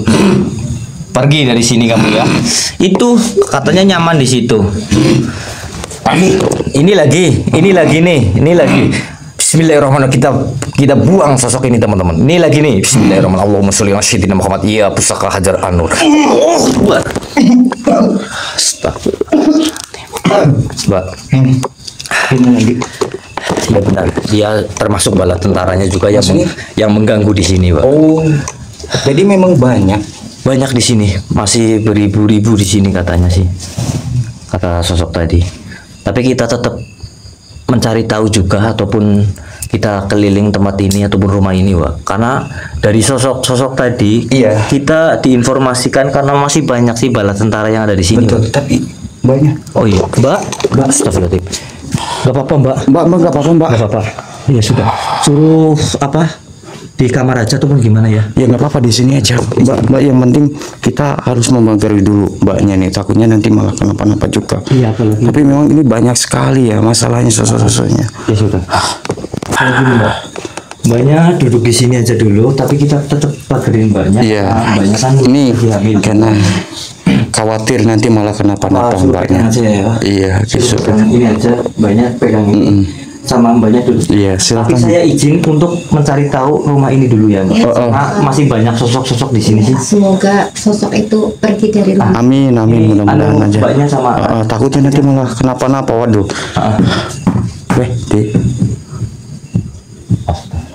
Pergi dari sini kamu ya. Itu katanya nyaman di situ. Ini lagi nih. Bismillahirrahmanirrahim. Kita buang sosok ini teman-teman. Ini lagi nih. Bismillahirrahmanirrahim. Allahumma sholli ala sayyidina Muhammad. Ya pusaka Hajar Anur. Astagfirullah. Mbak. Ya benar, dia termasuk bala tentaranya juga yang yang mengganggu di sini, Pak. Oh, jadi memang banyak. Banyak di sini, masih beribu-ribu di sini katanya sih, kata sosok tadi. Tapi kita tetap mencari tahu juga, ataupun kita keliling tempat ini ataupun rumah ini, Pak. Karena dari sosok-sosok tadi, Iya. kita diinformasikan karena masih banyak sih bala tentara yang ada di sini. Betul, Pak. tapi banyak. Oh iya, Mbak, astagfirullahaladzim. Gak apa-apa, Mbak. Mbak, nggak apa-apa, Mbak. Gak apa-apa. Ya sudah. Suruh apa? Di kamar aja ataupun gimana ya? Ya nggak apa-apa, di sini aja, Mbak. Yang penting kita harus membagari dulu Mbaknya nih. Takutnya nanti malah kenapa-napa juga. Iya, apalagi. Tapi memang ini banyak sekali ya masalahnya sosok-sosoknya. Ya sudah. Kalau gini, Mbak. Mbaknya duduk di sini aja dulu, tapi kita tetap pagarin Mbaknya. Iya. Mbaknya kan Ini lagi hamil. karena khawatir nanti malah kenapa-napa Suruh Mbaknya. pegang aja ya. Iya, Suruh gitu. pegang ini aja, Mbaknya pegang ini. Sama Mbaknya dulu. Iya, Tapi silakan. saya izin untuk mencari tahu rumah ini dulu ya, Mbak. Karena masih banyak sosok-sosok di sini sih. Semoga sosok itu pergi dari rumah. Amin, amin, mudah-mudahan Anu, aja. Mbaknya sama Takutnya nanti malah kenapa-napa, waduh. Weh, di.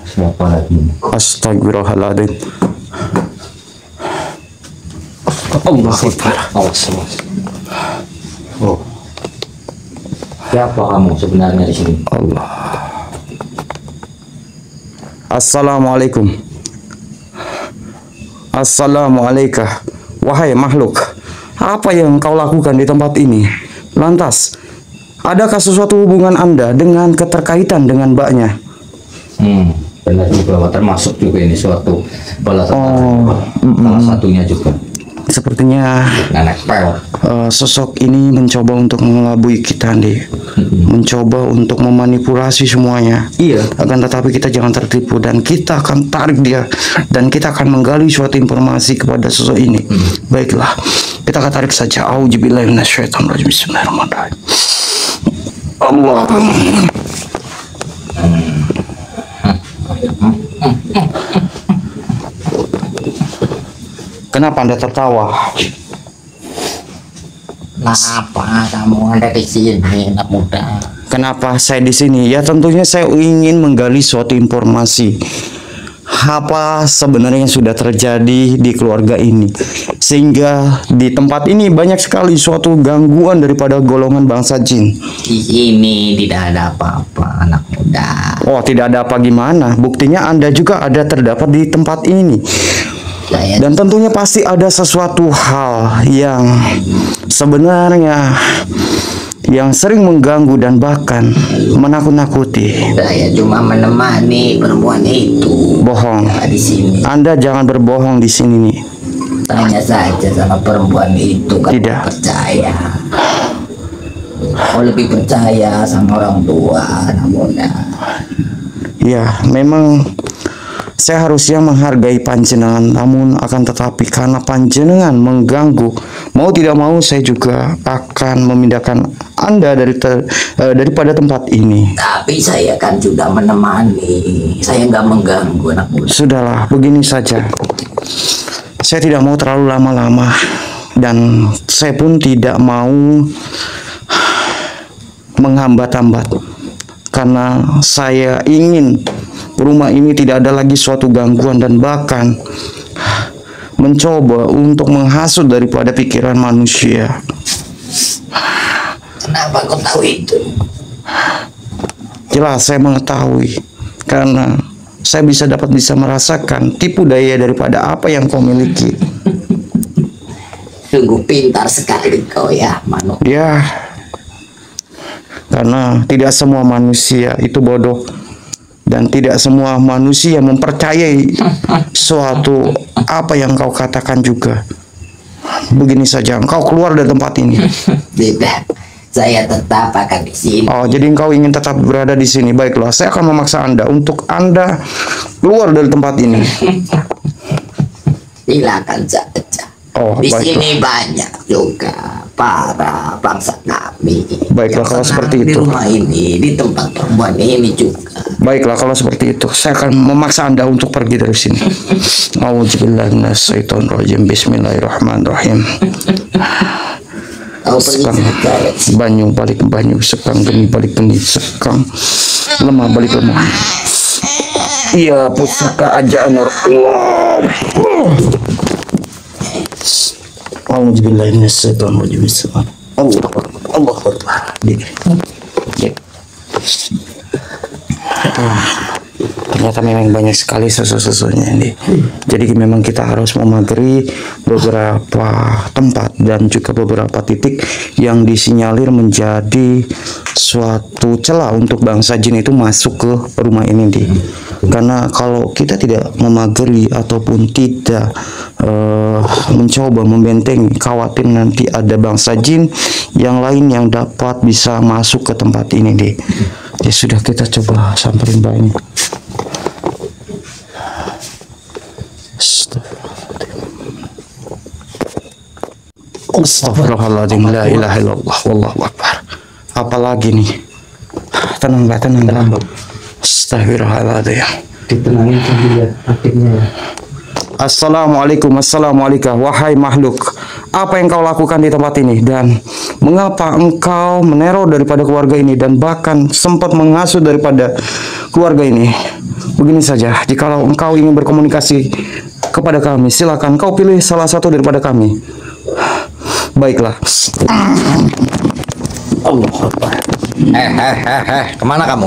Siapa lagi? Astagfirullahaladzim. Allah Akbar. Oh. Siapa kamu sebenarnya di sini? Allah. Assalamualaikum. Assalamualaikum. Wahai makhluk, apa yang kau lakukan di tempat ini? Lantas, adakah sesuatu hubungan Anda dengan keterkaitan dengan mbaknya? Benar juga, termasuk juga ini suatu bala tentara. Salah satunya juga Sepertinya nenek pel. sosok ini mencoba untuk mengelabui kita, Andi. Mencoba untuk memanipulasi semuanya. Iya. Akan tetapi kita jangan tertipu dan kita akan tarik dia dan kita akan menggali suatu informasi kepada sosok ini. Baiklah, kita akan tarik saja. Auzubillahi minasyaitonirrajim. Bismillahirrahmanirrahim. Allah. Kenapa Anda tertawa? Kenapa kamu ada di sini, anak muda? Kenapa saya di sini? Ya tentunya saya ingin menggali suatu informasi. Apa sebenarnya yang sudah terjadi di keluarga ini? Sehingga di tempat ini banyak sekali suatu gangguan daripada golongan bangsa jin. Di sini tidak ada apa-apa, anak muda. Oh, tidak ada apa gimana? Buktinya Anda juga ada terdapat di tempat ini. Saya Dan tentunya pasti ada sesuatu hal yang sebenarnya yang sering mengganggu dan bahkan menakut-nakuti. saya cuma menemani perempuan itu. Bohong. Di sini. Anda jangan berbohong di sini nih. Tanya saja sama perempuan itu, kalau Tidak. percaya. Oh, lebih percaya sama orang tua, anak muda. Ya, memang saya harusnya menghargai panjenengan, namun akan tetapi karena panjenengan mengganggu, mau tidak mau saya juga akan memindahkan Anda daripada tempat ini. Tapi saya kan sudah menemani. Saya nggak mengganggu, anak muda. Sudahlah, begini saja. Saya tidak mau terlalu lama-lama dan saya pun tidak mau menghambat-hambat karena saya ingin rumah ini tidak ada lagi suatu gangguan dan bahkan mencoba untuk menghasut daripada pikiran manusia. Kenapa kau tahu itu? Jelas saya mengetahui karena saya bisa merasakan tipu daya daripada apa yang kau miliki. Sungguh pintar sekali kau ya, Manu. Ya, karena tidak semua manusia itu bodoh dan tidak semua manusia mempercayai suatu apa yang kau katakan juga. Begini saja, engkau keluar dari tempat ini. Tidak, saya tetap akan di sini. Oh, jadi engkau ingin tetap berada di sini. Baiklah, saya akan memaksa Anda untuk Anda keluar dari tempat ini. Silakan saja. Oh, Di baiklah. sini banyak juga para bangsa kami. Baiklah, yang kalau senang seperti di itu. rumah ini, di tempat perempuan ini juga. Baiklah, kalau seperti itu, saya akan memaksa Anda untuk pergi dari sini. Auzubillahi minasyaitonirrajim. Bismillahirrahmanirrahim. sekang banyu balik banyu, sekang geni balik geni, sekang lemah balik lemah. Iya pusaka aja nur. Alhamdulillah ini setan wajib Allah Akbar. Ternyata memang banyak sekali susu-susunya ini. Jadi memang kita harus memagari beberapa tempat dan juga beberapa titik yang disinyalir menjadi suatu celah untuk bangsa jin itu masuk ke rumah ini di. Karena kalau kita tidak memagari ataupun tidak mencoba membentengi, khawatir nanti ada bangsa jin yang lain yang dapat bisa masuk ke tempat ini di. Ya sudah, kita coba samperin Mbak ini. Astagfirullahaladzim, la ilaha illallah, wallahu akbar. Apalagi nih? Tenang Mbak, tenang Mbak. Astagfirullahaladzim. Ditenangin sambil lihat aktifnya ya. Assalamualaikum, assalamualaikum, wahai makhluk, apa yang kau lakukan di tempat ini dan mengapa engkau meneror daripada keluarga ini dan bahkan sempat menghasut daripada keluarga ini? Begini saja, jikalau engkau ingin berkomunikasi kepada kami, silakan kau pilih salah satu daripada kami. Baiklah. Allah Akbar. Kemana kamu?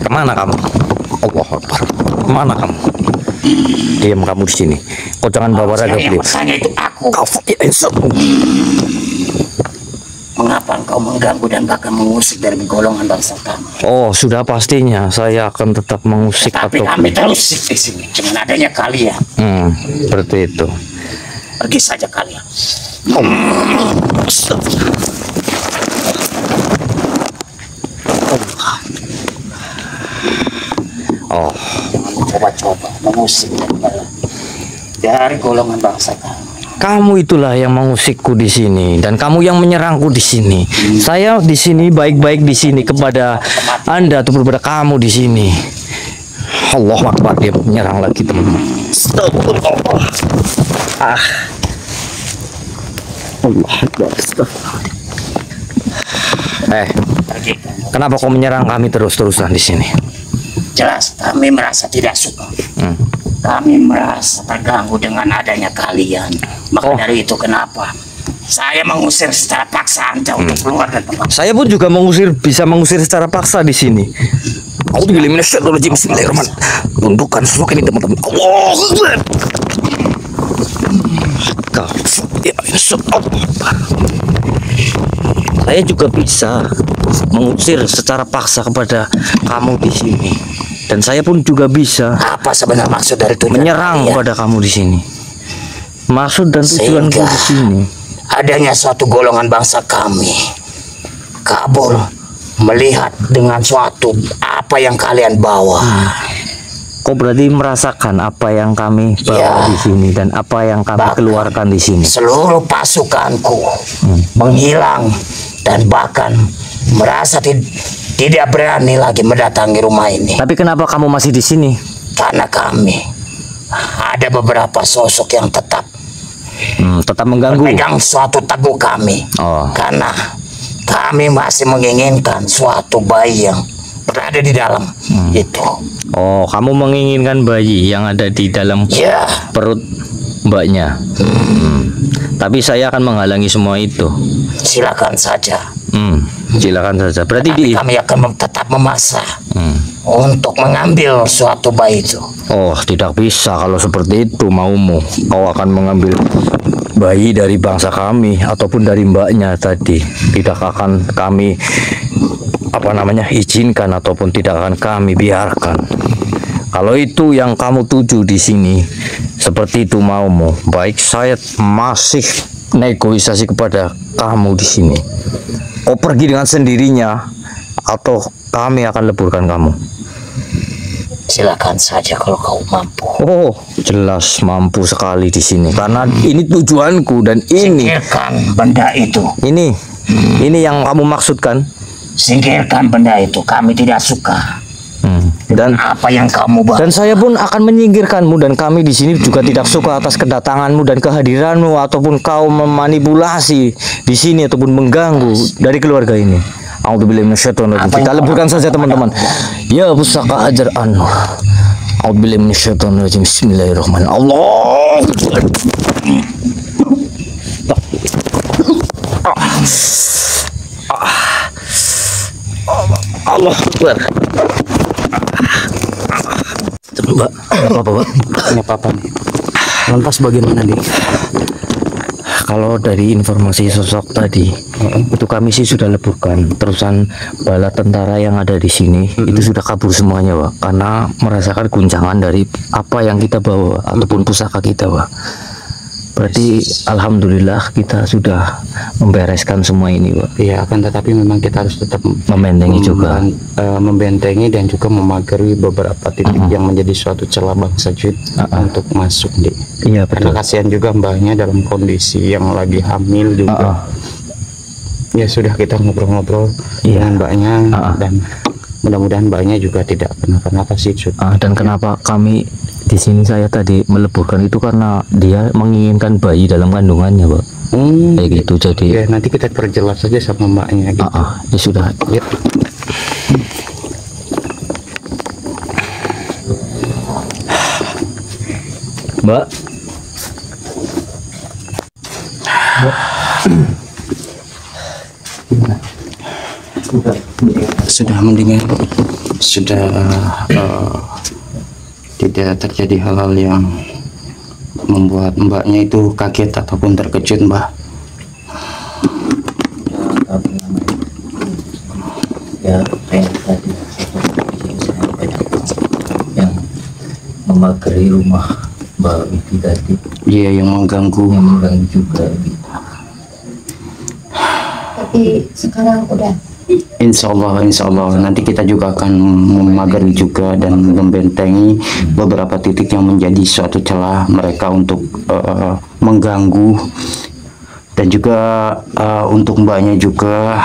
Kemana kamu? Allah Akbar. Kemana kamu? Diam kamu di sini. Kau jangan bawa raga beliau. Itu aku. Mengapa engkau mengganggu dan bahkan mengusik dari golongan bangsa kami? Oh, sudah pastinya saya akan tetap mengusik. Tapi kami terusik di sini dengan adanya kalian. Seperti itu. Pergi saja kalian. Oh, Coba-coba mengusik dari golongan bangsa kami. kamu itulah yang mengusikku di sini dan kamu yang menyerangku di sini. Saya di sini baik-baik di sini kepada Anda atau kepada kamu di sini. Allah Akbar, dia menyerang lagi teman-teman. Astagfirullah. Allah Akbar. Kenapa kau menyerang kami terus-terusan di sini? Jelas kami merasa tidak suka. Kami merasa terganggu dengan adanya kalian. Maka dari itu kenapa saya mengusir secara paksa Anda untuk keluar dari tempat. Saya pun juga bisa mengusir secara paksa di sini. Bismillahirrahmanirrahim. Tundukkan semua ini teman-teman. Allah. Saya juga bisa mengusir secara paksa kepada kamu di sini. Dan saya pun juga bisa Apa sebenarnya maksud dari tujuan menyerang kalian? kepada kamu di sini. Maksud dan tujuanku Sehingga di sini. adanya suatu golongan bangsa kami kabur melihat dengan suatu apa yang kalian bawa. Kau berarti merasakan apa yang kami bawa Ya. di sini dan apa yang kami Bahkan keluarkan di sini. Seluruh pasukanku menghilang dan bahkan merasa tidak berani lagi mendatangi rumah ini. Tapi kenapa kamu masih di sini? Karena kami ada beberapa sosok yang tetap Tetap mengganggu. megang suatu teguh kami. Oh. Karena kami masih menginginkan suatu bayi yang berada di dalam itu. Oh, kamu menginginkan bayi yang ada di dalam Ya, perut mbaknya. Tapi saya akan menghalangi semua itu. silakan saja. Silakan saja. Berarti Tapi kami akan tetap memaksa Hmm. untuk mengambil suatu bayi itu. Oh, tidak bisa kalau seperti itu maumu. Kau akan mengambil bayi dari bangsa kami ataupun dari mbaknya tadi. Tidak akan kami izinkan ataupun tidak akan kami biarkan. Kalau itu yang kamu tuju di sini, seperti itu maumu. Baik, saya masih negosiasi kepada kamu di sini. Kau pergi dengan sendirinya atau kami akan leburkan kamu. Silakan saja kalau kau mampu. Oh, jelas mampu sekali di sini karena ini tujuanku dan ini Singkirkan benda itu. ini yang kamu maksudkan. Singkirkan benda itu. Kami tidak suka. Dan Apa yang kamu bawa? dan saya pun akan menyingkirkanmu, dan kami di sini juga tidak suka atas kedatanganmu dan kehadiranmu ataupun kau memanipulasi di sini ataupun mengganggu dari keluarga ini. A'udzubillahi minasyaitonirrajim. Kita leburkan saja teman-teman. Ya pusaka Hajar Anwar. A'udzubillahi minasyaitonirrajim. Bismillahirrahmanirrahim. Allah. Allah Akbar. Mbak, apa Mbak? Ini apa nih? Lantas bagaimana nih? Kalau dari informasi sosok tadi, itu kami sih sudah leburkan. Terusan bala tentara yang ada di sini itu sudah kabur semuanya, Pak, karena merasakan guncangan dari apa yang kita bawa ataupun pusaka kita, Pak. Berarti alhamdulillah kita sudah membereskan semua ini, Pak. Iya, akan tetapi memang kita harus tetap Membentengi juga. membentengi dan juga memagari beberapa titik yang menjadi suatu celah bangsa jin untuk masuk di. Iya, Karena betul. kasihan juga mbahnya dalam kondisi yang lagi hamil juga. Ya sudah, kita ngobrol-ngobrol Iya. dengan mbaknya dan mudah-mudahan mbaknya juga tidak kenapa-napa sih, Cud. Dan kenapa kami di sini saya tadi meleburkan itu karena dia menginginkan bayi dalam kandungannya, Pak. Kayak gitu, jadi Ya, nanti kita perjelas saja sama mbaknya gitu. ya sudah. Ya. Mbak, Sudah mendingan, sudah tidak terjadi hal-hal yang membuat mbaknya itu kaget ataupun terkejut, Mbak. Ya kayak tadi yang memagari rumah Mbak Widi tadi, Iya, yang mengganggu. yang mengganggu juga gitu. Tapi sekarang udah Insya Allah nanti kita juga akan memagari juga dan membentengi beberapa titik yang menjadi suatu celah mereka untuk mengganggu, dan juga untuk mbaknya juga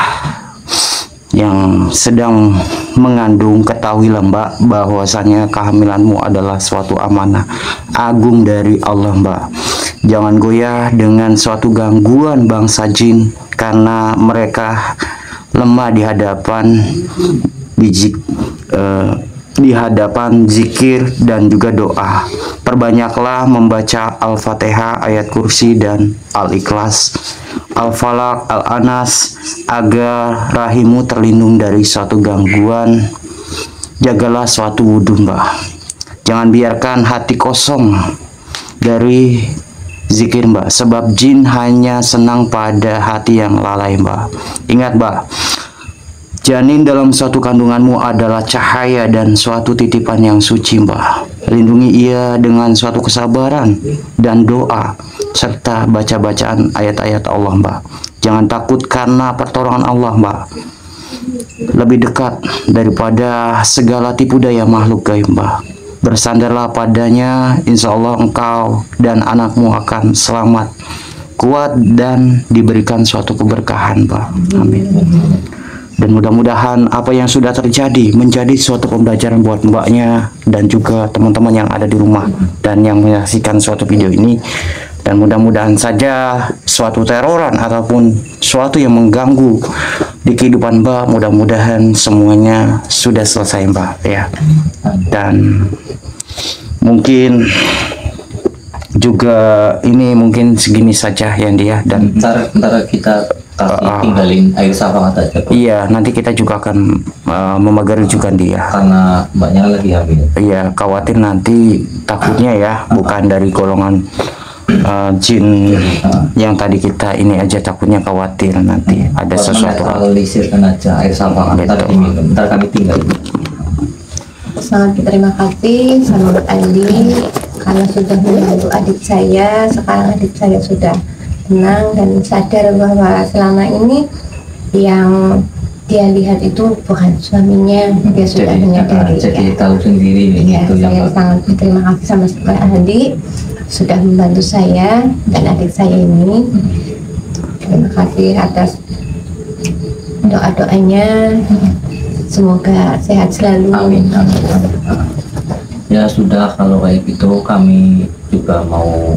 yang sedang mengandung, ketahuilah Mbak bahwasanya kehamilanmu adalah suatu amanah agung dari Allah, Mbak. Jangan goyah dengan suatu gangguan bangsa jin, karena mereka lemah di hadapan di hadapan zikir dan juga doa. Perbanyaklah membaca Al-Fatihah, ayat kursi dan Al-Ikhlas, Al-Falaq, Al-Anas, agar rahimmu terlindung dari suatu gangguan. Jagalah suatu wudhu, Mbak. Jangan biarkan hati kosong dari zikir, Mbak, sebab jin hanya senang pada hati yang lalai, Mbak. Ingat, Mbak, janin dalam suatu kandunganmu adalah cahaya dan suatu titipan yang suci, Mbak. Lindungi ia dengan suatu kesabaran dan doa serta baca-bacaan ayat-ayat Allah, Mbak. Jangan takut karena pertolongan Allah, Mbak. Lebih dekat daripada segala tipu daya makhluk gaib, Mbak. Bersandarlah padanya, insya Allah engkau dan anakmu akan selamat, kuat, dan diberikan suatu keberkahan, Pak. Amin. Dan mudah-mudahan apa yang sudah terjadi menjadi suatu pembelajaran buat mbaknya dan juga teman-teman yang ada di rumah dan yang menyaksikan suatu video ini. Dan mudah-mudahan saja suatu teroran ataupun suatu yang mengganggu di kehidupan Mbak, mudah-mudahan semuanya sudah selesai, Mbak, ya. Dan mungkin juga ini mungkin segini saja yang dia, dan Ntar kita kasih tinggalin air sapangat aja, Pak. iya, nanti kita juga akan memagari juga dia. Karena mbaknya lagi hamil. Iya, khawatir nanti takutnya ya bukan dari golongan jin yang tadi kita ini aja, takutnya khawatir nanti ada sesuatu. Lisirkan aja air sapangat, ntar Betul. diminum, ntar kami tinggalin. sangat berterima kasih sama Mbak Andi karena sudah membantu adik saya. Sekarang adik saya sudah tenang dan sadar bahwa selama ini yang dia lihat itu bukan suaminya. Dia sudah menyadari. Jadi tahu sendiri Ya, itu yang saya sangat berterima kasih sama Mbak Andi sudah membantu saya dan adik saya ini. Terima kasih atas doa-doanya. Semoga sehat selalu. Amin, amin, amin. Ya sudah, kalau kayak gitu kami juga mau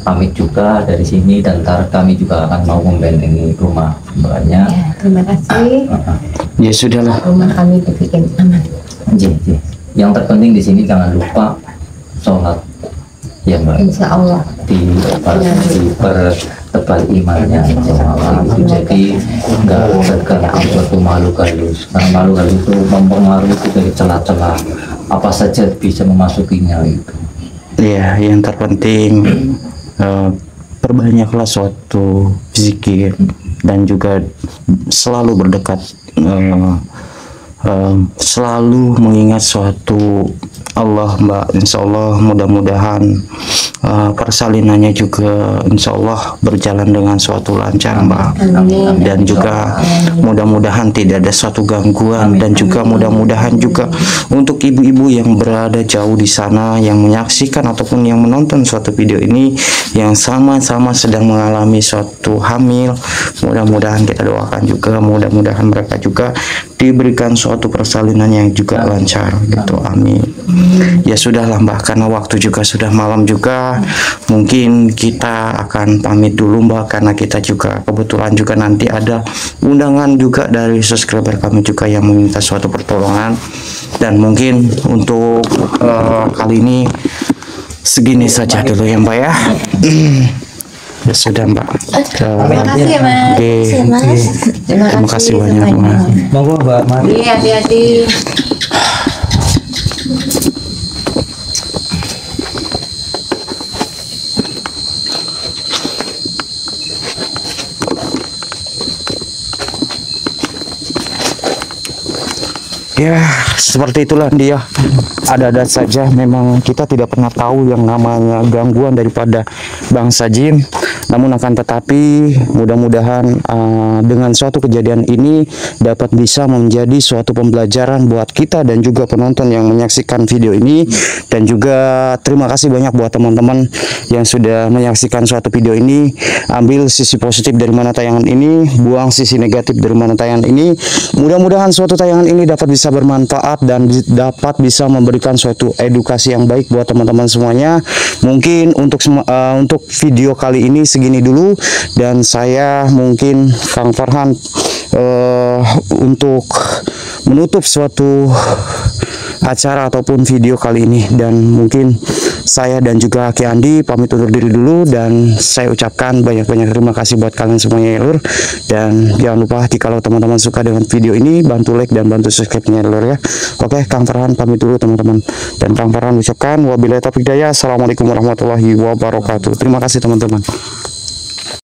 pamit juga dari sini, dan ntar kami juga akan mau membentengi rumah mbaknya. Ya, terima kasih. Ya sudahlah. Rumah kami dibikin aman. Yang terpenting di sini jangan lupa sholat, ya mbak. Insya Allah. Dipertebal imannya, jadi nggak terganggu suatu makhluk halus, karena makhluk halus itu mempengaruhi itu dari celah-celah apa saja bisa memasukinya itu. Ya, yang terpenting perbanyaklah suatu zikir dan juga selalu berdekat, selalu mengingat suatu Allah, Mbak. Insya Allah mudah-mudahan persalinannya juga insya Allah berjalan dengan suatu lancar, Mbak. Dan juga mudah-mudahan tidak ada suatu gangguan, dan juga mudah-mudahan juga untuk ibu-ibu yang berada jauh di sana yang menyaksikan ataupun yang menonton suatu video ini yang sama-sama sedang mengalami suatu hamil, mudah-mudahan kita doakan juga, mudah-mudahan mereka juga diberikan suatu persalinan yang juga lancar gitu. Amin. Ya sudahlah Mbak, karena waktu juga sudah malam juga, mungkin kita akan pamit dulu Mbak, karena kita juga kebetulan juga nanti ada undangan juga dari subscriber kami juga yang meminta suatu pertolongan. Dan mungkin untuk kali ini segini saja dulu ya Mbak ya. Ya sudah Mbak. Terima kasih ya Mas. Oke. Terima kasih banyak Mbak. Monggo Mbak, mari. Iya, hati-hati. Ya, seperti itulah dia. Ada-ada saja, memang kita tidak pernah tahu yang namanya gangguan daripada bangsa jin. Namun akan tetapi mudah-mudahan dengan suatu kejadian ini dapat bisa menjadi suatu pembelajaran buat kita dan juga penonton yang menyaksikan video ini. Dan juga terima kasih banyak buat teman-teman yang sudah menyaksikan suatu video ini. Ambil sisi positif dari mana tayangan ini, buang sisi negatif dari mana tayangan ini. Mudah-mudahan suatu tayangan ini dapat bisa bermanfaat dan dapat bisa memberikan suatu edukasi yang baik buat teman-teman semuanya. Mungkin untuk video kali ini segini dulu, dan saya mungkin Kang Farhan untuk menutup suatu acara ataupun video kali ini. Dan mungkin saya dan juga Ki Andi pamit undur diri dulu, dan saya ucapkan banyak-banyak terima kasih buat kalian semuanya ya Lur. Dan jangan lupa kalau teman-teman suka dengan video ini, bantu like dan bantu subscribe-nya ya Lur ya. Oke, Kang Farhan pamit dulu teman-teman, dan Kang Farhan ucapkan wabillahi taufiq hidayah. Assalamualaikum warahmatullahi wabarakatuh. Terima kasih teman-teman.